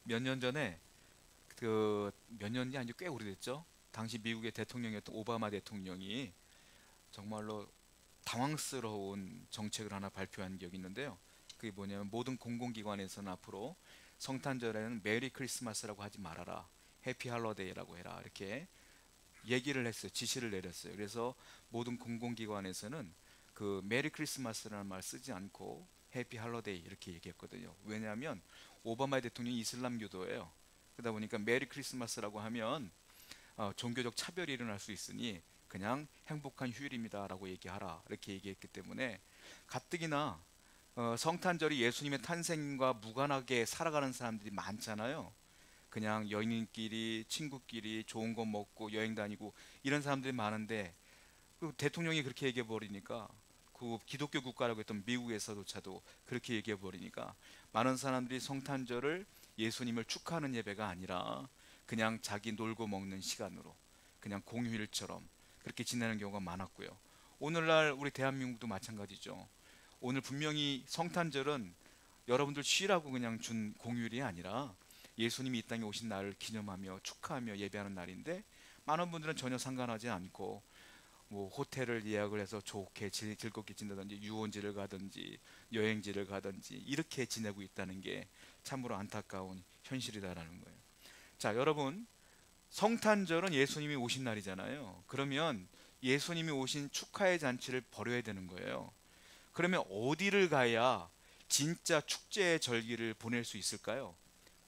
몇 년 전에 그 몇 년이 아니고 꽤 오래됐죠. 당시 미국의 대통령이었던 오바마 대통령이 정말로 당황스러운 정책을 하나 발표한 기억이 있는데요. 그게 뭐냐면 모든 공공기관에서는 앞으로 성탄절에는 메리 크리스마스라고 하지 말아라. 해피 할러데이라고 해라. 이렇게 얘기를 했어요. 지시를 내렸어요. 그래서 모든 공공기관에서는 그 메리 크리스마스라는 말 쓰지 않고 해피 할러데이 이렇게 얘기했거든요. 왜냐하면 오바마 대통령이 이슬람교도예요. 그러다 보니까 메리 크리스마스라고 하면 종교적 차별이 일어날 수 있으니 그냥 행복한 휴일입니다라고 얘기하라 이렇게 얘기했기 때문에 가뜩이나 성탄절이 예수님의 탄생과 무관하게 살아가는 사람들이 많잖아요. 그냥 연인끼리 친구끼리 좋은 거 먹고 여행 다니고 이런 사람들이 많은데 그 대통령이 그렇게 얘기해 버리니까 그 기독교 국가라고 했던 미국에서조차도 그렇게 얘기해 버리니까 많은 사람들이 성탄절을 예수님을 축하하는 예배가 아니라 그냥 자기 놀고 먹는 시간으로 그냥 공휴일처럼 그렇게 지내는 경우가 많았고요. 오늘날 우리 대한민국도 마찬가지죠. 오늘 분명히 성탄절은 여러분들 쉬라고 그냥 준 공휴일이 아니라 예수님이 이 땅에 오신 날을 기념하며 축하하며 예배하는 날인데 많은 분들은 전혀 상관하지 않고 뭐 호텔을 예약을 해서 좋게 즐겁게 지내든지 유원지를 가든지 여행지를 가든지 이렇게 지내고 있다는 게 참으로 안타까운 현실이다라는 거예요. 자, 여러분, 성탄절은 예수님이 오신 날이잖아요. 그러면 예수님이 오신 축하의 잔치를 벌여야 되는 거예요. 그러면 어디를 가야 진짜 축제의 절기를 보낼 수 있을까요?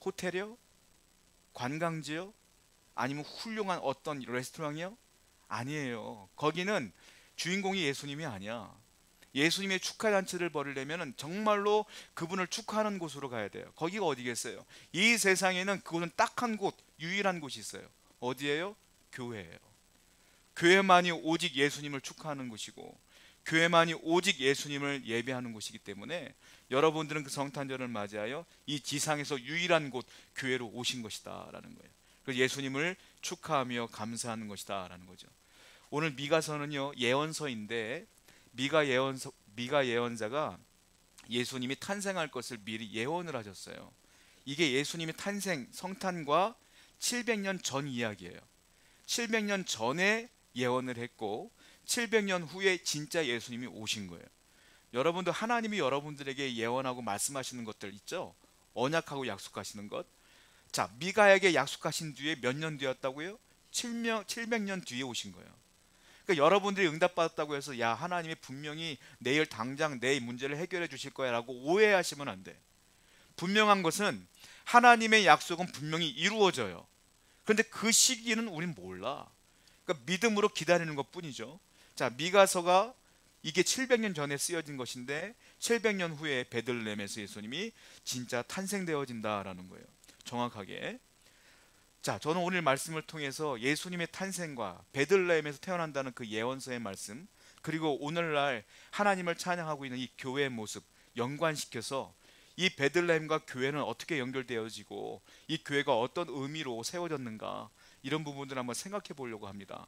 호텔이요? 관광지요? 아니면 훌륭한 어떤 레스토랑이요? 아니에요. 거기는 주인공이 예수님이 아니야. 예수님의 축하 잔치를 벌이려면 정말로 그분을 축하하는 곳으로 가야 돼요. 거기가 어디겠어요? 이 세상에는 그곳은 딱 한 곳, 유일한 곳이 있어요. 어디예요? 교회예요. 교회만이 오직 예수님을 축하하는 곳이고 교회만이 오직 예수님을 예배하는 곳이기 때문에 여러분들은 그 성탄절을 맞이하여 이 지상에서 유일한 곳 교회로 오신 것이다라는 거예요. 그래서 예수님을 축하하며 감사하는 것이다라는 거죠. 오늘 미가서는요 예언서인데 미가 예언자가 예수님이 탄생할 것을 미리 예언을 하셨어요. 이게 예수님의 탄생 성탄과 700년 전 이야기예요. 700년 전에 예언을 했고 700년 후에 진짜 예수님이 오신 거예요. 여러분도 하나님이 여러분들에게 예언하고 말씀하시는 것들 있죠? 언약하고 약속하시는 것. 자, 미가에게 약속하신 뒤에 몇 년 뒤였다고요? 700년 뒤에 오신 거예요. 그러니까 여러분들이 응답받았다고 해서 야 하나님이 분명히 내일 당장 내 문제를 해결해 주실 거야 라고 오해하시면 안 돼. 분명한 것은 하나님의 약속은 분명히 이루어져요. 그런데 그 시기는 우린 몰라. 그러니까 믿음으로 기다리는 것 뿐이죠. 자, 미가서가 이게 700년 전에 쓰여진 것인데 700년 후에 베들레헴에서 예수님이 진짜 탄생되어진다라는 거예요. 정확하게. 자, 저는 오늘 말씀을 통해서 예수님의 탄생과 베들레헴에서 태어난다는 그 예언서의 말씀, 그리고 오늘날 하나님을 찬양하고 있는 이 교회의 모습 연관시켜서 이 베들레헴과 교회는 어떻게 연결되어지고 이 교회가 어떤 의미로 세워졌는가 이런 부분들을 한번 생각해 보려고 합니다.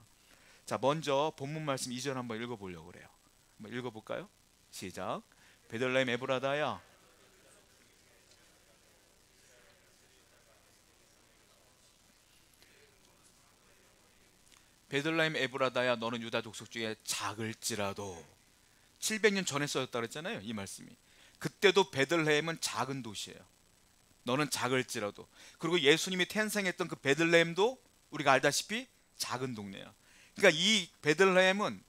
자, 먼저 본문 말씀 2절 한번 읽어보려고 그래요. 한번 읽어볼까요? 시작. 베들레헴 에브라다야, 베들레헴 에브라다야, 너는 유다 족속 중에 작을지라도 700년 전에 써졌다 그랬잖아요. 이 말씀이. 그때도 베들레헴은 작은 도시예요. 너는 작을지라도. 그리고 예수님이 탄생했던 그 베들레헴도 우리가 알다시피 작은 동네야. 그러니까 이 베들레헴은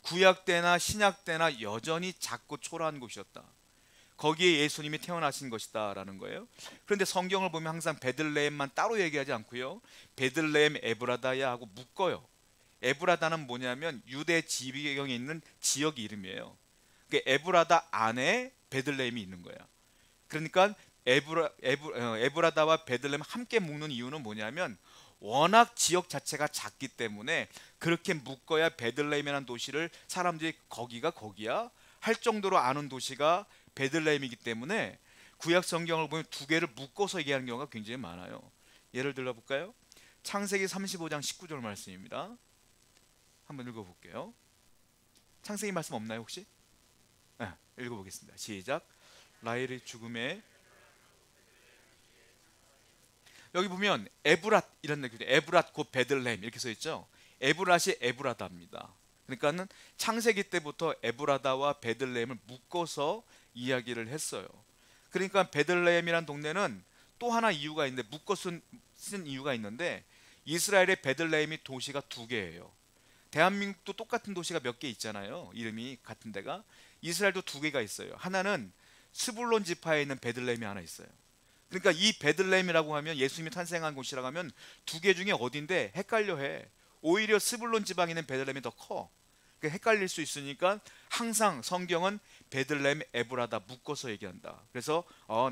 구약 때나 신약 때나 여전히 작고 초라한 곳이었다. 거기에 예수님이 태어나신 것이다라는 거예요. 그런데 성경을 보면 항상 베들레헴만 따로 얘기하지 않고요. 베들레헴 에브라다야 하고 묶어요. 에브라다는 뭐냐면 유대 지배경에 있는 지역 이름이에요. 그 에브라다 안에 베들레헴이 있는 거야. 그러니까 에브라다와 베들레헴 함께 묶는 이유는 뭐냐면 워낙 지역 자체가 작기 때문에 그렇게 묶어야 베들레헴이라는 도시를 사람들이 거기가 거기야 할 정도로 아는 도시가 베들레헴이기 때문에 구약 성경을 보면 두 개를 묶어서 얘기하는 경우가 굉장히 많아요. 예를 들어 볼까요? 창세기 35장 19절 말씀입니다. 한번 읽어볼게요. 창세기 말씀 없나요 혹시? 네, 읽어보겠습니다. 시작. 라헬의 죽음에 여기 보면 에브랏 이런 얘기죠. 에브랏 곧 베들레헴 이렇게 써 있죠. 에브랏이 에브라다입니다. 그러니까는 창세기 때부터 에브라다와 베들레헴을 묶어서 이야기를 했어요. 그러니까 베들레헴이란 동네는 또 하나 이유가 있는데, 묶어 쓴 이유가 있는데, 이스라엘의 베들레헴이 도시가 두 개예요. 대한민국도 똑같은 도시가 몇 개 있잖아요. 이름이 같은 데가. 이스라엘도 두 개가 있어요. 하나는 스불론 지파에 있는 베들레헴이 하나 있어요. 그러니까 이 베들레헴이라고 하면, 예수님이 탄생한 곳이라고 하면 두 개 중에 어딘데 헷갈려해. 오히려 스불론 지방에 있는 베들레헴이 더 커. 헷갈릴 수 있으니까 항상 성경은 베들레헴, 에브라다 묶어서 얘기한다. 그래서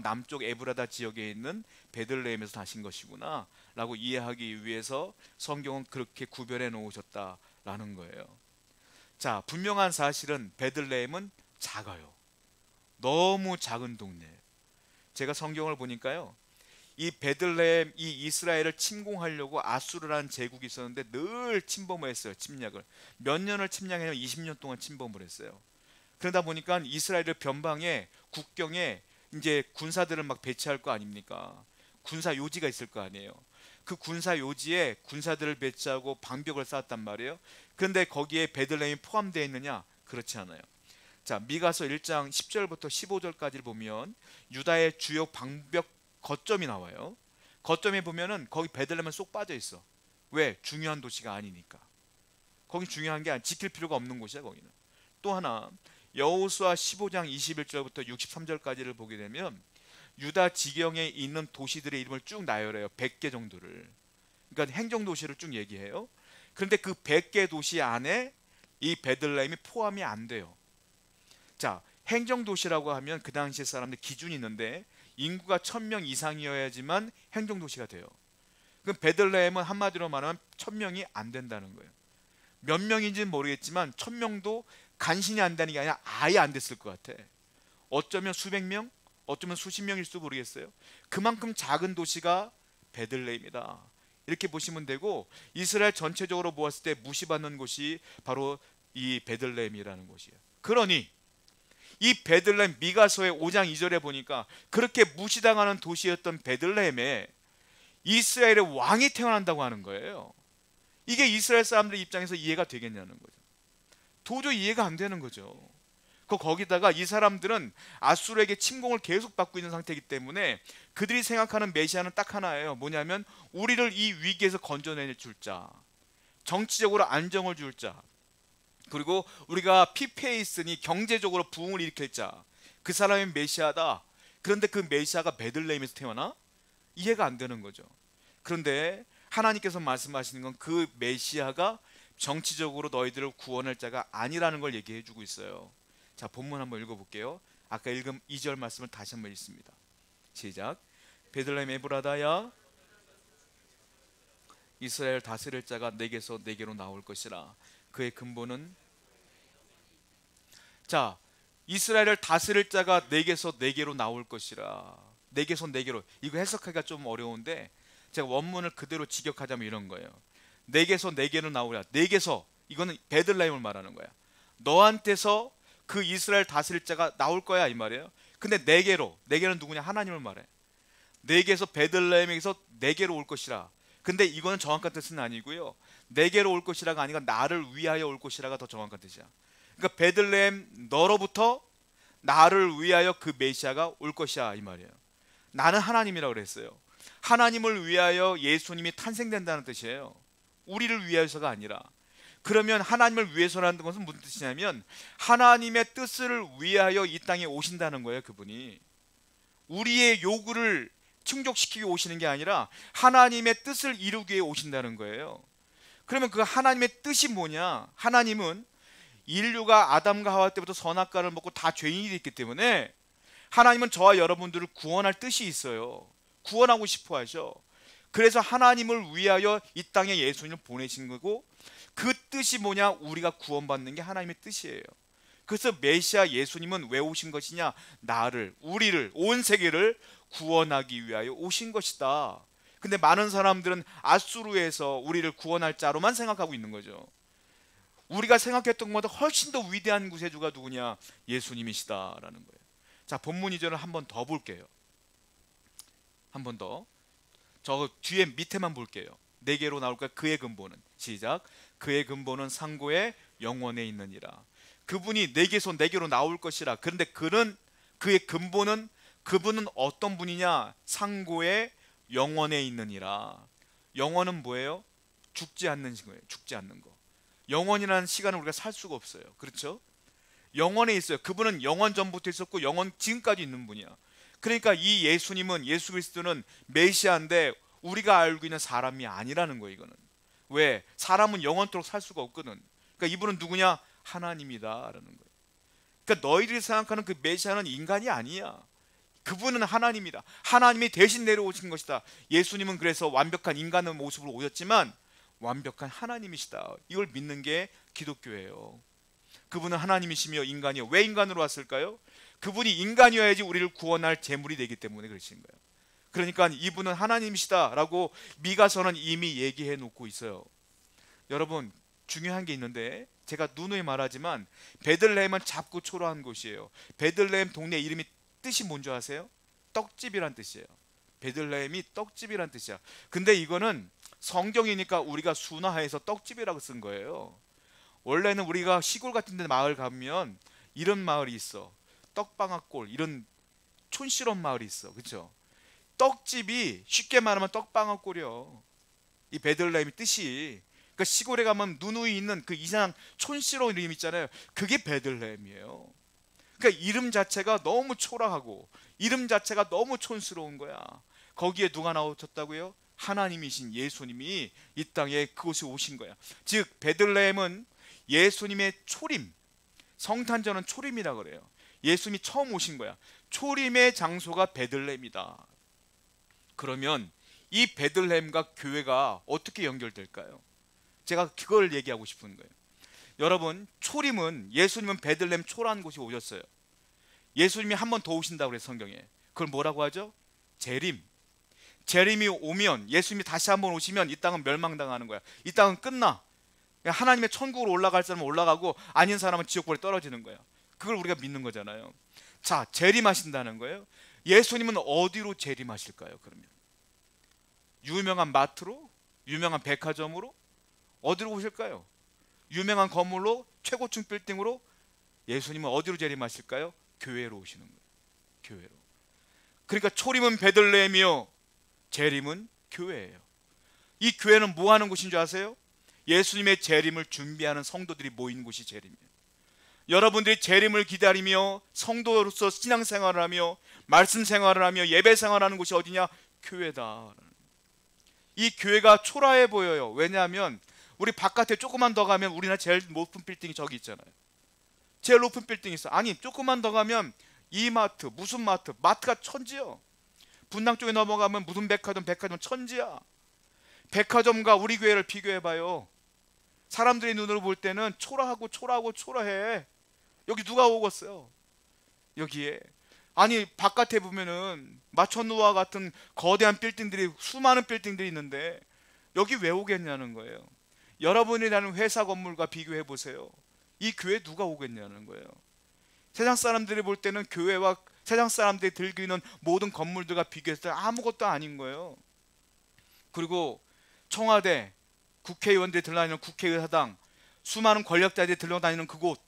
남쪽 에브라다 지역에 있는 베들레헴에서 나신 것이구나 라고 이해하기 위해서 성경은 그렇게 구별해 놓으셨다라는 거예요. 자, 분명한 사실은 베들레헴은 작아요. 너무 작은 동네. 제가 성경을 보니까요, 이 베들레헴, 이 이스라엘을 침공하려고 아수르라는 제국이 있었는데 늘 침범을 했어요. 침략을. 몇 년을 침략했냐면 20년 동안 침범을 했어요. 그러다 보니까 이스라엘을 변방에, 국경에 이제 군사들을 막 배치할 거 아닙니까? 군사 요지가 있을 거 아니에요. 그 군사 요지에 군사들을 배치하고 방벽을 쌓았단 말이에요. 그런데 거기에 베들레헴이 포함되어 있느냐? 그렇지 않아요. 자, 미가서 1장 10절부터 15절까지를 보면 유다의 주요 방벽 거점이 나와요. 거점에 보면은 거기 베들레헴은 쏙 빠져 있어. 왜? 중요한 도시가 아니니까. 거기 중요한 게 아니, 지킬 필요가 없는 곳이야 거기는. 또 하나, 여호수아 15장 21절부터 63절까지를 보게 되면 유다 지경에 있는 도시들의 이름을 쭉 나열해요. 100개 정도를. 그러니까 행정도시를 쭉 얘기해요. 그런데 그 100개 도시 안에 이 베들레헴이 포함이 안 돼요. 자, 행정도시라고 하면 그 당시에 사람들 기준이 있는데 인구가 1000명 이상이어야지만 행정도시가 돼요. 그럼 베들레헴은 한마디로 말하면 1000명이 안 된다는 거예요. 몇 명인지는 모르겠지만 1000명도 간신히 안다는 게 아니라 아예 안 됐을 것 같아. 어쩌면 수백 명, 어쩌면 수십 명일지도 모르겠어요. 그만큼 작은 도시가 베들레헴이다. 이렇게 보시면 되고, 이스라엘 전체적으로 보았을 때 무시받는 곳이 바로 이 베들레헴이라는 곳이에요. 그러니 이 베들레헴, 미가서의 5장 2절에 보니까 그렇게 무시당하는 도시였던 베들레헴에 이스라엘의 왕이 태어난다고 하는 거예요. 이게 이스라엘 사람들 입장에서 이해가 되겠냐는 거죠. 도저히 이해가 안 되는 거죠. 거기다가 이 사람들은 아수르에게 침공을 계속 받고 있는 상태이기 때문에 그들이 생각하는 메시아는 딱 하나예요. 뭐냐면 우리를 이 위기에서 건져내줄 자, 정치적으로 안정을 줄 자, 그리고 우리가 피폐해 있으니 경제적으로 부흥을 일으킬 자, 그 사람이 메시아다. 그런데 그 메시아가 베들레헴에서 태어나? 이해가 안 되는 거죠. 그런데 하나님께서 말씀하시는 건 그 메시아가 정치적으로 너희들을 구원할 자가 아니라는 걸 얘기해 주고 있어요. 자, 본문 한번 읽어볼게요. 아까 읽은 2절 말씀을 다시 한번 읽습니다. 시작. 베들레헴 에브라다야, 이스라엘 다스릴 자가 내게서 내게로 나올 것이라. 그의 근본은, 자, 이스라엘을 다스릴 자가 내게서 내게로 나올 것이라. 내게서 내게로, 이거 해석하기가 좀 어려운데 제가 원문을 그대로 직역하자면 이런 거예요. 내게서 내게로 나오랴. 내게서, 이거는 베들레헴을 말하는 거야. 너한테서 그 이스라엘 다스릴 자가 나올 거야 이 말이에요. 근데 내게로, 내게는 누구냐? 하나님을 말해. 내게서, 베들레헴에서 내게로 올 것이라. 근데 이거는 정확한 뜻은 아니고요. 내게로 올 것이라가 아니라 나를 위하여 올 것이라가 더 정확한 뜻이야. 그러니까 베들레헴, 너로부터 나를 위하여 그 메시아가 올 것이야 이 말이에요. 나는 하나님이라고 그랬어요. 하나님을 위하여 예수님이 탄생된다는 뜻이에요. 우리를 위해서가 아니라. 그러면 하나님을 위해서라는 것은 무슨 뜻이냐면 하나님의 뜻을 위하여 이 땅에 오신다는 거예요. 그분이 우리의 요구를 충족시키기 오시는 게 아니라 하나님의 뜻을 이루기 위해 오신다는 거예요. 그러면 그 하나님의 뜻이 뭐냐? 하나님은 인류가 아담과 하와 때부터 선악과를 먹고 다 죄인이 됐기 때문에 하나님은 저와 여러분들을 구원할 뜻이 있어요. 구원하고 싶어 하셔. 그래서 하나님을 위하여 이 땅에 예수님을 보내신 거고, 그 뜻이 뭐냐? 우리가 구원받는 게 하나님의 뜻이에요. 그래서 메시아 예수님은 왜 오신 것이냐? 나를, 우리를, 온 세계를 구원하기 위하여 오신 것이다. 근데 많은 사람들은 아수르에서 우리를 구원할 자로만 생각하고 있는 거죠. 우리가 생각했던 것보다 훨씬 더 위대한 구세주가 누구냐? 예수님이시다라는 거예요. 자, 본문 2절을 한 번 더 볼게요. 한 번 더. 저 뒤에 밑에만 볼게요. 네 개로 나올까? 그의 근본은, 시작. 그의 근본은 상고의 영원에 있느니라. 그분이 네 개에서 네 개로 나올 것이라. 그런데 그의 근본은, 그분은 어떤 분이냐? 상고의 영원에 있느니라. 영원은 뭐예요? 죽지 않는 거예요. 죽지 않는 거. 영원이라는 시간은 우리가 살 수가 없어요. 그렇죠? 영원에 있어요. 그분은 영원 전부터 있었고 영원 지금까지 있는 분이야. 그러니까 이 예수님은, 예수 그리스도는 메시아인데 우리가 알고 있는 사람이 아니라는 거예요. 이거는 왜? 사람은 영원토록 살 수가 없거든. 그러니까 이분은 누구냐? 하나님이다라는 거예요. 그러니까 너희들이 생각하는 그 메시아는 인간이 아니야. 그분은 하나님이다. 하나님이 대신 내려오신 것이다. 예수님은 그래서 완벽한 인간의 모습으로 오셨지만 완벽한 하나님이시다. 이걸 믿는 게 기독교예요. 그분은 하나님이시며 인간이요. 왜 인간으로 왔을까요? 그분이 인간이어야지 우리를 구원할 제물이 되기 때문에 그러신 거예요. 그러니까 이분은 하나님이시다라고 미가서는 이미 얘기해 놓고 있어요. 여러분, 중요한 게 있는데 제가 누누이 말하지만 베들레헴은 작고 초라한 곳이에요. 베들레헴 동네 이름이 뜻이 뭔지 아세요? 떡집이란 뜻이에요. 베들레헴이 떡집이란 뜻이야. 근데 이거는 성경이니까 우리가 순화해서 떡집이라고 쓴 거예요. 원래는 우리가 시골 같은 데 마을 가면 이런 마을이 있어. 떡방앗골, 이런 촌스러운 마을이 있어. 그렇죠? 떡집이 쉽게 말하면 떡방앗골이요. 이 베들레헴이 뜻이, 그러니까 시골에 가면 누누이 있는 그 이상 촌스러운 이름 있잖아요. 그게 베들레헴이에요. 그러니까 이름 자체가 너무 초라하고 이름 자체가 너무 촌스러운 거야. 거기에 누가 나오셨다고요? 하나님이신 예수님이 이 땅에 그곳에 오신 거야. 즉 베들레헴은 예수님의 초림, 성탄절은 초림이라 그래요. 예수님이 처음 오신 거야. 초림의 장소가 베들레헴이다. 그러면 이 베들레헴과 교회가 어떻게 연결될까요? 제가 그걸 얘기하고 싶은 거예요. 여러분, 초림은, 예수님은 베들레헴 초라한 곳에 오셨어요. 예수님이 한 번 더 오신다고 그래요, 성경에. 그걸 뭐라고 하죠? 재림. 재림이 오면, 예수님이 다시 한 번 오시면 이 땅은 멸망당하는 거야. 이 땅은 끝나. 하나님의 천국으로 올라갈 사람은 올라가고 아닌 사람은 지옥불에 떨어지는 거야. 그걸 우리가 믿는 거잖아요. 자, 재림하신다는 거예요. 예수님은 어디로 재림하실까요? 그러면 유명한 마트로? 유명한 백화점으로? 어디로 오실까요? 유명한 건물로? 최고층 빌딩으로? 예수님은 어디로 재림하실까요? 교회로 오시는 거예요. 교회로. 그러니까 초림은 베들레헴이요, 재림은 교회예요. 이 교회는 뭐 하는 곳인 줄 아세요? 예수님의 재림을 준비하는 성도들이 모인 곳이 재림이에요. 여러분들이 재림을 기다리며 성도로서 신앙생활을 하며 말씀 생활을 하며 예배 생활을 하는 곳이 어디냐? 교회다. 이 교회가 초라해 보여요. 왜냐하면 우리 바깥에 조금만 더 가면 우리나라 제일 높은 빌딩이 저기 있잖아요. 제일 높은 빌딩이 있어. 아니, 조금만 더 가면 이마트, 무슨 마트, 마트가 천지요. 분당 쪽에 넘어가면 무슨 백화점, 백화점 천지야. 백화점과 우리 교회를 비교해봐요. 사람들이 눈으로 볼 때는 초라하고 초라해. 여기 누가 오겠어요? 여기에. 아니, 바깥에 보면은 마천루와 같은 거대한 빌딩들이, 수많은 빌딩들이 있는데 여기 왜 오겠냐는 거예요. 여러분이 다니는 회사 건물과 비교해 보세요. 이 교회 누가 오겠냐는 거예요. 세상 사람들이 볼 때는 교회와 세상 사람들이 들고 있는 모든 건물들과 비교했을 때 아무것도 아닌 거예요. 그리고 청와대, 국회의원들이 들러다니는 국회의사당, 수많은 권력자들이 들러다니는 그곳,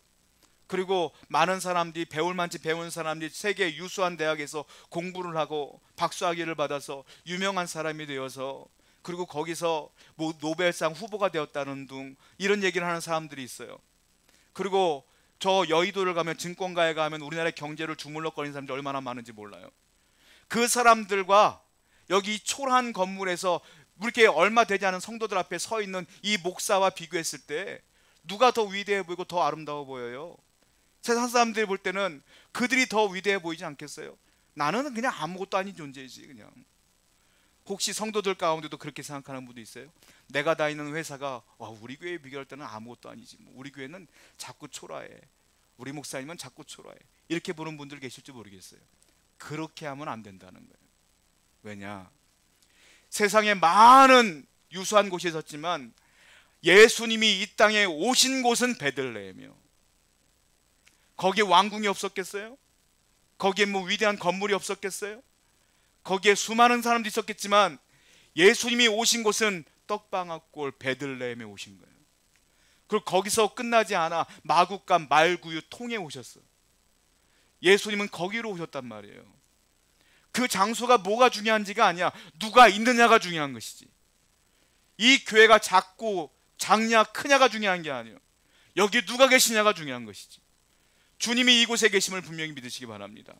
그리고 많은 사람들이, 배울 만치 배운 사람들이 세계 유수한 대학에서 공부를 하고 박사학위를 받아서 유명한 사람이 되어서, 그리고 거기서 뭐 노벨상 후보가 되었다는 등 이런 얘기를 하는 사람들이 있어요. 그리고 저 여의도를 가면, 증권가에 가면 우리나라의 경제를 주물럭거리는 사람들이 얼마나 많은지 몰라요. 그 사람들과 여기 초라한 건물에서 이렇게 얼마 되지 않은 성도들 앞에 서 있는 이 목사와 비교했을 때 누가 더 위대해 보이고 더 아름다워 보여요? 세상 사람들이 볼 때는 그들이 더 위대해 보이지 않겠어요? 나는 그냥 아무것도 아닌 존재이지, 그냥. 혹시 성도들 가운데도 그렇게 생각하는 분도 있어요? 내가 다니는 회사가 우리 교회에 비교할 때는 아무것도 아니지, 우리 교회는 자꾸 초라해, 우리 목사님은 자꾸 초라해, 이렇게 보는 분들 계실지 모르겠어요. 그렇게 하면 안 된다는 거예요. 왜냐? 세상에 많은 유수한 곳이 있었지만 예수님이 이 땅에 오신 곳은 베들레헴이요. 거기에 왕궁이 없었겠어요? 거기에 뭐 위대한 건물이 없었겠어요? 거기에 수많은 사람들이 있었겠지만 예수님이 오신 곳은 떡방앗골 베들레헴에 오신 거예요. 그리고 거기서 끝나지 않아 마국간 말구유 통에 오셨어. 예수님은 거기로 오셨단 말이에요. 그 장소가 뭐가 중요한지가 아니야. 누가 있느냐가 중요한 것이지. 이 교회가 작고 작냐 크냐가 중요한 게 아니에요. 여기 누가 계시냐가 중요한 것이지. 주님이 이곳에 계심을 분명히 믿으시기 바랍니다.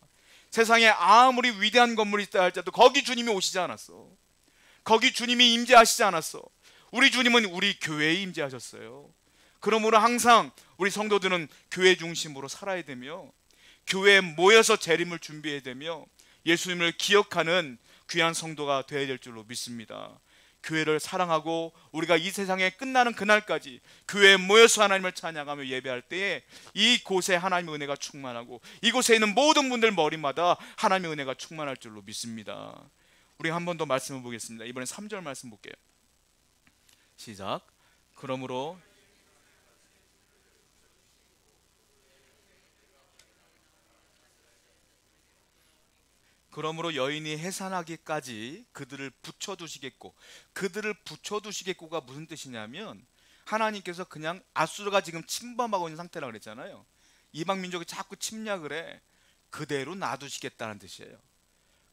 세상에 아무리 위대한 건물이 있다 할지라도 거기 주님이 오시지 않았어. 거기 주님이 임재하시지 않았어. 우리 주님은 우리 교회에 임재하셨어요. 그러므로 항상 우리 성도들은 교회 중심으로 살아야 되며, 교회에 모여서 재림을 준비해야 되며, 예수님을 기억하는 귀한 성도가 되어야 될 줄로 믿습니다. 교회를 사랑하고 우리가 이 세상에 끝나는 그날까지 교회에 모여서 하나님을 찬양하며 예배할 때에 이곳에 하나님의 은혜가 충만하고 이곳에 있는 모든 분들 머리마다 하나님의 은혜가 충만할 줄로 믿습니다. 우리 한 번 더 말씀을 보겠습니다. 이번엔 3절 말씀 볼게요. 시작. 그러므로 여인이 해산하기까지 그들을 붙여두시겠고, 그들을 붙여두시겠고가 무슨 뜻이냐면, 하나님께서 그냥 아수르가 지금 침범하고 있는 상태라고 그랬잖아요. 이방 민족이 자꾸 침략을 해. 그대로 놔두시겠다는 뜻이에요.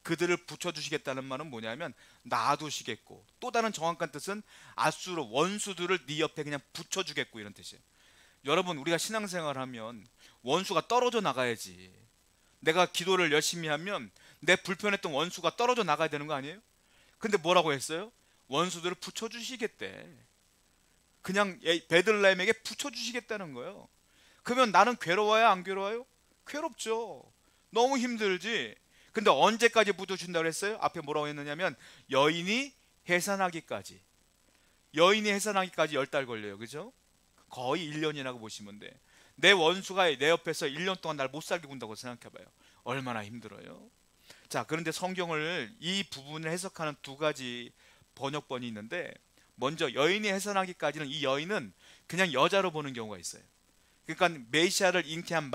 그들을 붙여두시겠다는 말은 뭐냐면 놔두시겠고, 또 다른 정확한 뜻은 아수르 원수들을 네 옆에 그냥 붙여주겠고 이런 뜻이에요. 여러분, 우리가 신앙생활하면 원수가 떨어져 나가야지. 내가 기도를 열심히 하면 내 불편했던 원수가 떨어져 나가야 되는 거 아니에요? 근데 뭐라고 했어요? 원수들을 붙여주시겠대. 그냥 베들레헴에게 붙여주시겠다는 거예요. 그러면 나는 괴로워요, 안 괴로워요? 괴롭죠. 너무 힘들지. 근데 언제까지 붙여준다고 했어요? 앞에 뭐라고 했느냐면 여인이 해산하기까지. 여인이 해산하기까지 10달 걸려요. 그죠? 거의 1년이라고 보시면 돼. 내 원수가 내 옆에서 1년 동안 날 못 살게 군다고 생각해봐요. 얼마나 힘들어요. 자, 그런데 성경을 이 부분을 해석하는 두 가지 번역본이 있는데, 먼저 여인이 해산하기까지는, 이 여인은 그냥 여자로 보는 경우가 있어요. 그러니까 메시아를 잉태한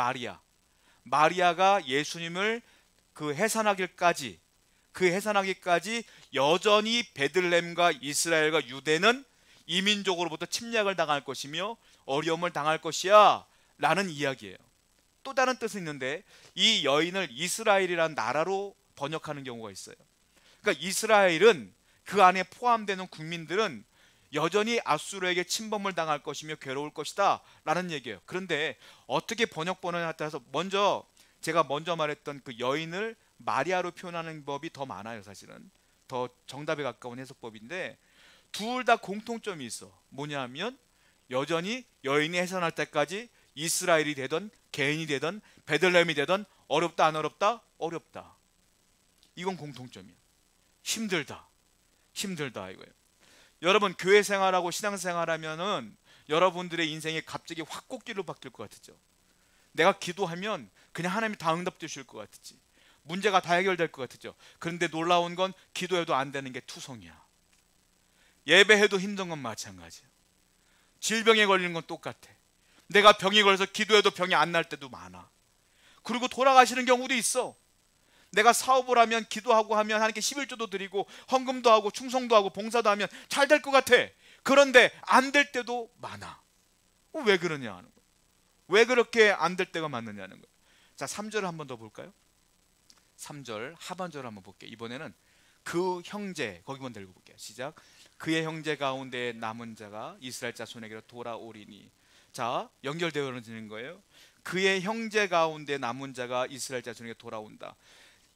마리아가 예수님을 그 해산하기까지 여전히 베들레헴과 이스라엘과 유대는 이민족으로부터 침략을 당할 것이며 어려움을 당할 것이야 라는 이야기예요. 또 다른 뜻이 있는데, 이 여인을 이스라엘이라는 나라로 번역하는 경우가 있어요. 그러니까 이스라엘은, 그 안에 포함되는 국민들은 여전히 아수르에게 침범을 당할 것이며 괴로울 것이다 라는 얘기예요. 그런데 어떻게 번역본에 따라서 제가 먼저 말했던 그 여인을 마리아로 표현하는 법이 더 많아요. 사실은 더 정답에 가까운 해석법인데, 둘 다 공통점이 있어. 뭐냐면 여전히 여인이 해산할 때까지 이스라엘이 되든 개인이 되든 베들레헴이 되든 어렵다 안 어렵다? 어렵다. 이건 공통점이야. 힘들다 이거예요. 여러분, 교회 생활하고 신앙생활하면은 여러분들의 인생이 갑자기 확 꽃길로 바뀔 것 같죠. 내가 기도하면 그냥 하나님이 다 응답 주실 것 같지. 문제가 다 해결될 것 같죠. 그런데 놀라운 건 기도해도 안 되는 게 투성이야. 예배해도 힘든 건 마찬가지야. 질병에 걸리는 건 똑같아. 내가 병이 걸려서 기도해도 병이 안 날 때도 많아. 그리고 돌아가시는 경우도 있어. 내가 사업을 하면, 기도하고 하면 하나님께 11조도 드리고 헌금도 하고 충성도 하고 봉사도 하면 잘 될 것 같아. 그런데 안 될 때도 많아. 왜 그러냐 하는 거야. 왜 그렇게 안 될 때가 많느냐는 거야. 자, 3절을 한 번 더 볼까요? 3절 하반절을 한번 볼게요. 이번에는 그 형제, 거기만 들고 볼게요. 시작. 그의 형제 가운데 남은 자가 이스라엘 자손에게로 돌아오리니. 자, 연결되어지는 거예요. 그의 형제 가운데 남은 자가 이스라엘 자손에게 돌아온다.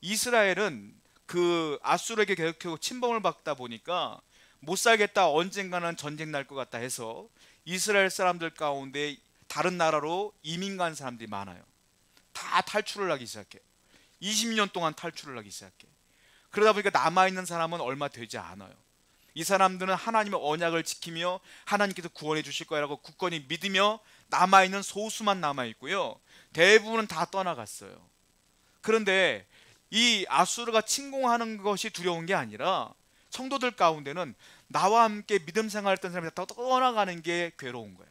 이스라엘은 그 아수르에게 계속 침범을 받다 보니까 못 살겠다, 언젠가는 전쟁 날 것 같다 해서 이스라엘 사람들 가운데 다른 나라로 이민 간 사람들이 많아요. 다 탈출을 하기 시작해. 20년 동안 탈출을 하기 시작해. 그러다 보니까 남아있는 사람은 얼마 되지 않아요. 이 사람들은 하나님의 언약을 지키며 하나님께서 구원해 주실 거라고 굳건히 믿으며 남아있는 소수만 남아있고요, 대부분은 다 떠나갔어요. 그런데 이 아수르가 침공하는 것이 두려운 게 아니라 성도들 가운데는 나와 함께 믿음 생활했던 사람이 다 떠나가는 게 괴로운 거야.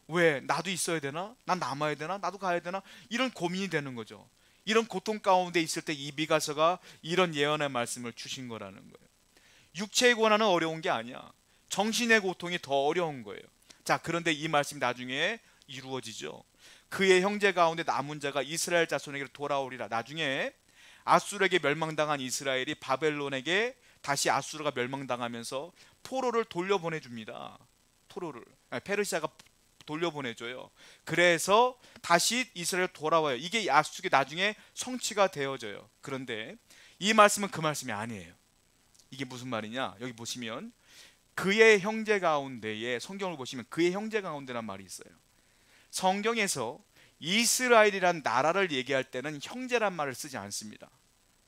왜? 나도 있어야 되나? 난 남아야 되나? 나도 가야 되나? 이런 고민이 되는 거죠. 이런 고통 가운데 있을 때 이 미가서가 이런 예언의 말씀을 주신 거라는 거예요. 육체의 고난은 어려운 게 아니야. 정신의 고통이 더 어려운 거예요. 자, 그런데 이 말씀이 나중에 이루어지죠. 그의 형제 가운데 남은 자가 이스라엘 자손에게 돌아오리라. 나중에 아수르에게 멸망당한 이스라엘이 바벨론에게 다시 아수르가 멸망당하면서 포로를 돌려보내줍니다. 페르시아가 돌려보내줘요. 그래서 다시 이스라엘 돌아와요. 이게 약속이 나중에 성취가 되어져요. 그런데 이 말씀은 그 말씀이 아니에요. 이게 무슨 말이냐? 여기 보시면 그의 형제 가운데에, 성경을 보시면 그의 형제 가운데란 말이 있어요. 성경에서 이스라엘이란 나라를 얘기할 때는 형제란 말을 쓰지 않습니다.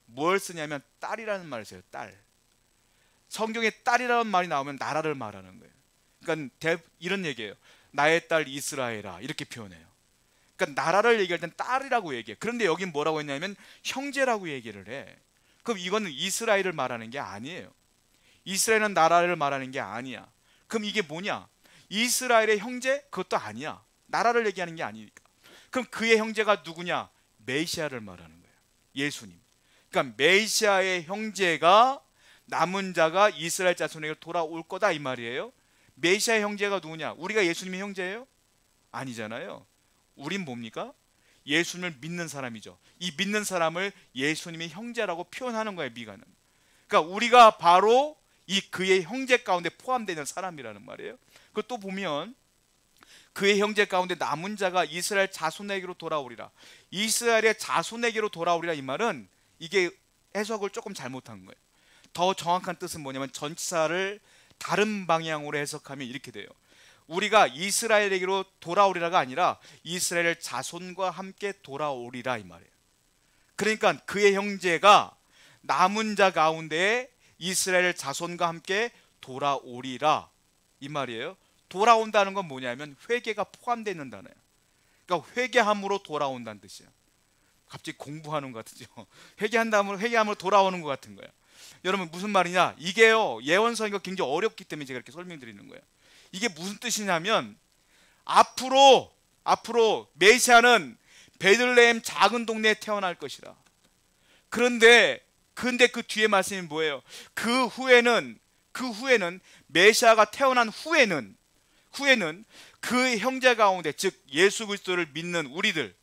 뭘 쓰냐면 딸이라는 말을 써요. 딸. 성경에 딸이라는 말이 나오면 나라를 말하는 거예요. 그러니까 이런 얘기예요. 나의 딸 이스라엘아, 이렇게 표현해요. 그러니까 나라를 얘기할 땐 딸이라고 얘기해. 그런데 여긴 뭐라고 했냐면 형제라고 얘기를 해. 그럼 이거는 이스라엘을 말하는 게 아니에요. 이스라엘은 나라를 말하는 게 아니야. 그럼 이게 뭐냐? 이스라엘의 형제? 그것도 아니야. 나라를 얘기하는 게 아니니까. 그럼 그의 형제가 누구냐? 메시아를 말하는 거예요. 예수님. 그러니까 메시아의 형제가, 남은 자가 이스라엘 자손에게 돌아올 거다, 이 말이에요. 메시아의 형제가 누구냐? 우리가 예수님의 형제예요? 아니잖아요. 우린 뭡니까? 예수님을 믿는 사람이죠. 이 믿는 사람을 예수님의 형제라고 표현하는 거예요, 미가는. 그러니까 우리가 바로 이 그의 형제 가운데 포함되는 사람이라는 말이에요. 그것도 보면 그의 형제 가운데 남은 자가 이스라엘 자손에게로 돌아오리라. 이스라엘의 자손에게로 돌아오리라, 이 말은 이게 해석을 조금 잘못한 거예요. 더 정확한 뜻은 뭐냐면 전치사를 다른 방향으로 해석하면 이렇게 돼요. 우리가 이스라엘에게로 돌아오리라가 아니라 이스라엘 자손과 함께 돌아오리라, 이 말이에요. 그러니까 그의 형제가 남은 자 가운데에 이스라엘 자손과 함께 돌아오리라, 이 말이에요. 돌아온다는 건 뭐냐면 회개가 포함되어 있는 단어예요. 그러니까 회개함으로 돌아온다는 뜻이에요. 갑자기 공부하는 것 같죠. 회개함으로 돌아오는 것 같은 거예요. 여러분, 무슨 말이냐? 이게요, 예언서니까 굉장히 어렵기 때문에 제가 이렇게 설명드리는 거예요. 이게 무슨 뜻이냐면 앞으로 메시아는 베들레헴 작은 동네에 태어날 것이라. 그런데 그 뒤에 말씀이 뭐예요? 그 후에는 메시아가 태어난 후에는 그 형제 가운데, 즉 예수 그리스도를 믿는 우리들,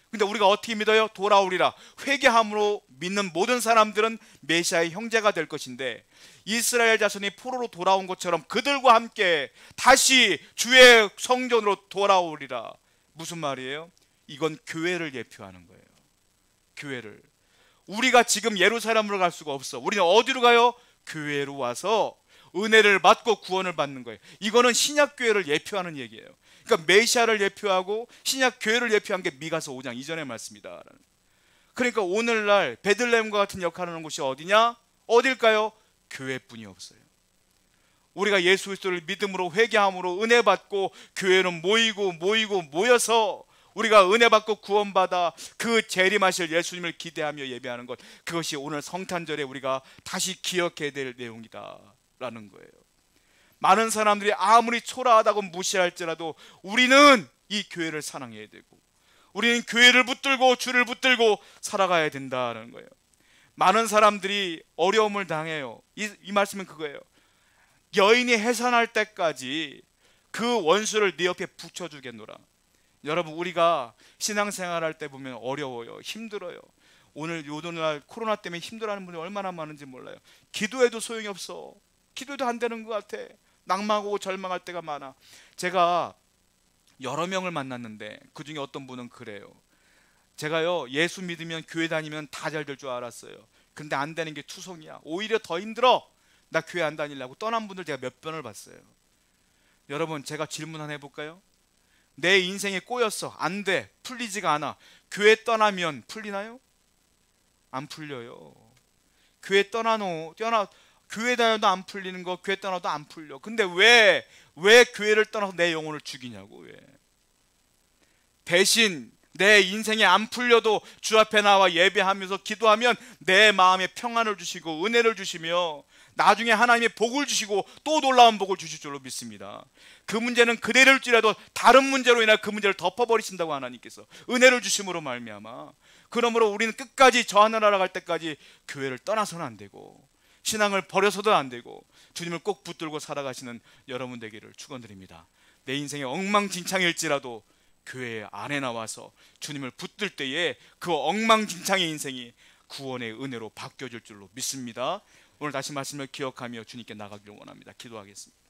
근데 우리가 어떻게 믿어요? 돌아오리라. 회개함으로 믿는 모든 사람들은 메시아의 형제가 될 것인데, 이스라엘 자손이 포로로 돌아온 것처럼 그들과 함께 다시 주의 성전으로 돌아오리라. 무슨 말이에요? 이건 교회를 예표하는 거예요. 교회를. 우리가 지금 예루살렘으로 갈 수가 없어. 우리는 어디로 가요? 교회로 와서 은혜를 받고 구원을 받는 거예요. 이거는 신약교회를 예표하는 얘기예요. 그러니까 메시아를 예표하고 신약교회를 예표한 게 미가서 5장 이전의 말씀이다. 그러니까 오늘날 베들레헴과 같은 역할을 하는 곳이 어디냐? 어딜까요? 교회뿐이 없어요. 우리가 예수 그리스도를 믿음으로 회개함으로 은혜 받고 교회는 모여서 우리가 은혜 받고 구원받아 그 재림하실 예수님을 기대하며 예배하는 것, 그것이 오늘 성탄절에 우리가 다시 기억해야 될 내용이다라는 거예요. 많은 사람들이 아무리 초라하다고 무시할지라도 우리는 이 교회를 사랑해야 되고, 우리는 교회를 붙들고 주를 붙들고 살아가야 된다는 거예요. 많은 사람들이 어려움을 당해요. 이 말씀은 그거예요. 여인이 해산할 때까지 그 원수를 네 옆에 붙여주겠노라. 여러분, 우리가 신앙생활 할 때 보면 어려워요. 힘들어요. 오늘날 코로나 때문에 힘들어하는 분들이 얼마나 많은지 몰라요. 기도해도 소용이 없어. 기도도 안 되는 것 같아. 낙망하고 절망할 때가 많아. 제가 여러 명을 만났는데 그 중에 어떤 분은 그래요. 제가요, 예수 믿으면 교회 다니면 다 잘 될 줄 알았어요. 근데 안 되는 게 투성이야. 오히려 더 힘들어. 나 교회 안 다니려고 떠난 분들 제가 몇 번을 봤어요. 여러분, 제가 질문 하나 해볼까요? 내 인생에 꼬였어. 안 돼. 풀리지가 않아. 교회 떠나면 풀리나요? 안 풀려요. 교회 교회 다녀도 안 풀리는 거, 교회 떠나도 안 풀려. 근데 왜 교회를 떠나서 내 영혼을 죽이냐고. 왜? 대신 내 인생에 안 풀려도 주 앞에 나와 예배하면서 기도하면 내 마음에 평안을 주시고 은혜를 주시며 나중에 하나님의 복을 주시고 또 놀라운 복을 주실 줄로 믿습니다. 그 문제는 그대로일지라도 다른 문제로 인해 그 문제를 덮어버리신다고 하나님께서 은혜를 주심으로 말미암아. 그러므로 우리는 끝까지 저 하늘나라 갈 때까지 교회를 떠나서는 안 되고, 신앙을 버려서도 안 되고 주님을 꼭 붙들고 살아가시는 여러분 되기를 축원드립니다. 내 인생이 엉망진창일지라도 교회 안에 나와서 주님을 붙들 때에 그 엉망진창의 인생이 구원의 은혜로 바뀌어질 줄로 믿습니다. 오늘 다시 말씀을 기억하며 주님께 나가기를 원합니다. 기도하겠습니다.